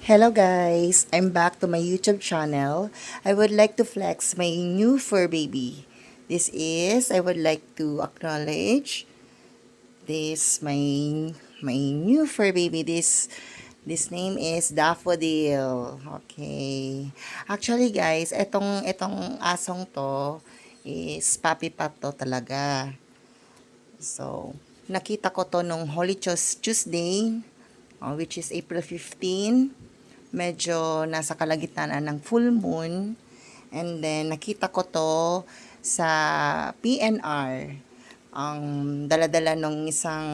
Hello guys, I'm back to my YouTube channel. I would like to flex my new fur baby. I would like to acknowledge this my new fur baby. This name is Daffodil. Okay. Actually guys, etong asong to is puppy pop to talaga. So, nakita ko to nung Holy Tuesday, which is April 15. Medyo nasa kalagitnaan ng full moon. And then, nakita ko to sa PNR. Ang daladala nung isang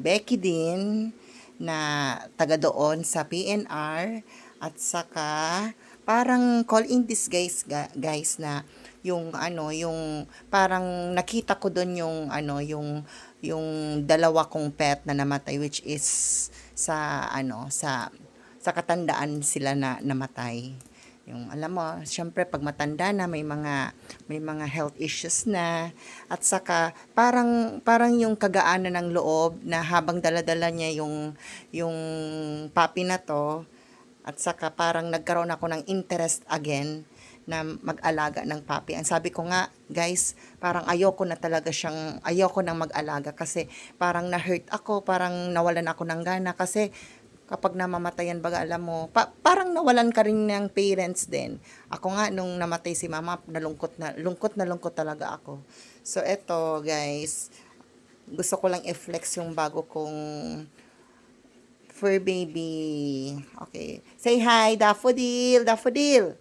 Becky din na taga doon sa PNR. At saka, parang call in this guys na yung parang nakita ko doon yung dalawa kong pet na namatay, which is sa katandaan sila na namatay. Yung alam mo, syempre pag matanda na may mga health issues na, at saka parang yung kagaanan ng loob na habang daladala niya yung puppy na to, at saka parang nagkaroon ako ng interest again na mag-alaga ng puppy. Ang sabi ko nga, guys, parang ayoko nang mag-alaga kasi parang na-hurt ako, parang nawalan ako ng gana kasi kapag namamatayan baga alam mo, parang nawalan ka rin ng parents din. Ako nga nung namatay si mama, lungkot talaga ako. So eto guys, gusto ko lang i-flex yung bago kong fur baby. Okay. Say hi, Daffodil! Daffodil!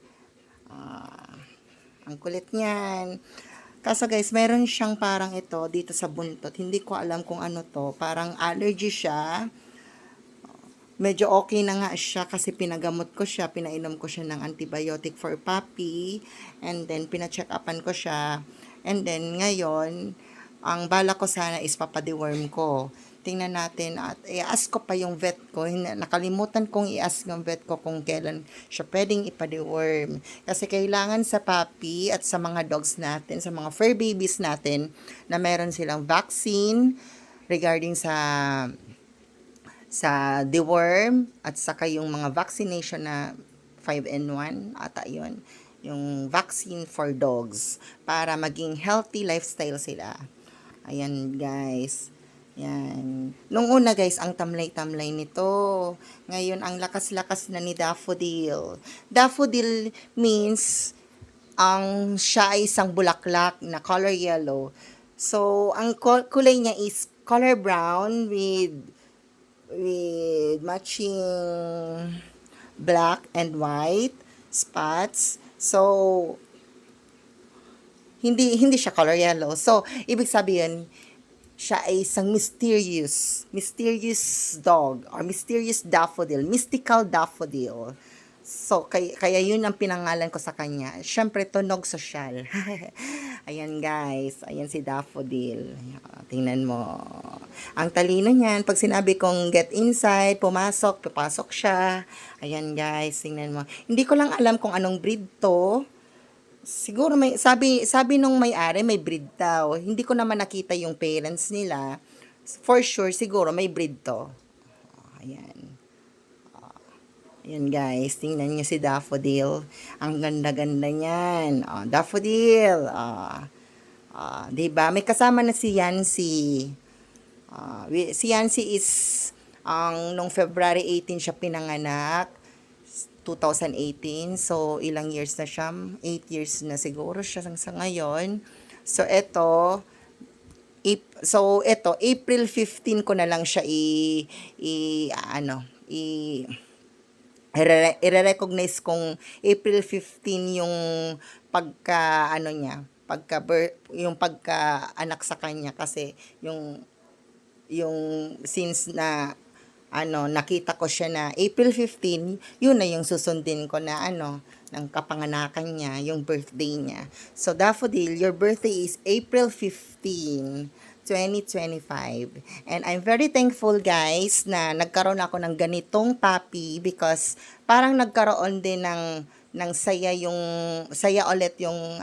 Ang kulit niyan. Kaso guys, meron siyang parang ito dito sa buntot. Hindi ko alam kung ano to. Parang allergy siya. Medyo okay na nga siya kasi pinagamot ko siya. Pinainom ko siya ng antibiotic for puppy. And then, pina-check-upan ko siya. And then, ngayon, ang bala ko sana is papadeworm ko. Tingnan natin at i-ask ko pa yung vet ko. Nakalimutan kong i-ask yung vet ko kung kailan siya pwedeng ipadeworm. Kasi kailangan sa puppy at sa mga dogs natin, sa mga fur babies natin, na meron silang vaccine regarding sa deworm at saka yung mga vaccination na 5-in-1 ata yun. Yung vaccine for dogs para maging healthy lifestyle sila. Ayan guys. Yan. Nung una guys, ang tamlay-tamlay nito. Ngayon, ang lakas-lakas na ni Daffodil. Daffodil means siya ay isang bulaklak na color yellow. So, ang kulay niya is color brown with matching black and white spots. So, hindi siya color yellow. So, ibig sabihin, siya ay isang mysterious dog or mysterious daffodil, mystical daffodil. So, kaya yun ang pinangalan ko sa kanya. Siyempre, tunog sosyal. Ayan guys, ayan si Daffodil. Tingnan mo. Ang talino niyan, pag sinabi kong get inside, papasok siya. Ayan guys, tingnan mo. Hindi ko lang alam kung anong breed to. Siguro sabi nung may-ari may breed daw. Hindi ko naman nakita yung parents nila. For sure siguro may breed to. Ayan. Ayan guys, tingnan niyo si Daffodil. Ang ganda-ganda niyan. Daffodil. 'Di ba? May kasama na si Yancy. Si Yancy is nung February 18 siya pinanganak. 2018. So, ilang years na siya? 8 years na siguro siya sa ngayon. So, April 15 ko na lang siya i-recognize kung April 15 yung yung pagka-anak sa kanya kasi yung since na nakita ko siya na April 15, yun na yung susundin ko na ng kapanganakan niya, yung birthday niya. So, Daffodil, your birthday is April 15, 2025. And I'm very thankful, guys, na nagkaroon ako ng ganitong puppy because parang nagkaroon din ng saya ulit yung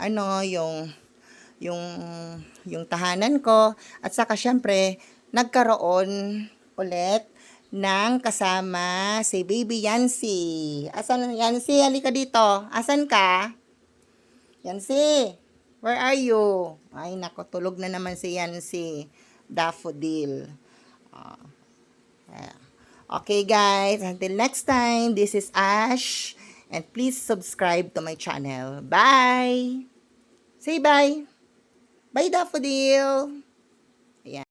tahanan ko. At saka, syempre, nagkaroon ulit ng kasama si Baby Yancy. Asan Yancy? Halika dito. Asan ka? Yancy, where are you? Ay, nako, tulog na naman si Yancy. Daffodil. Okay, guys. Until next time, this is Ash. And please subscribe to my channel. Bye! Say bye! Bye, Daffodil!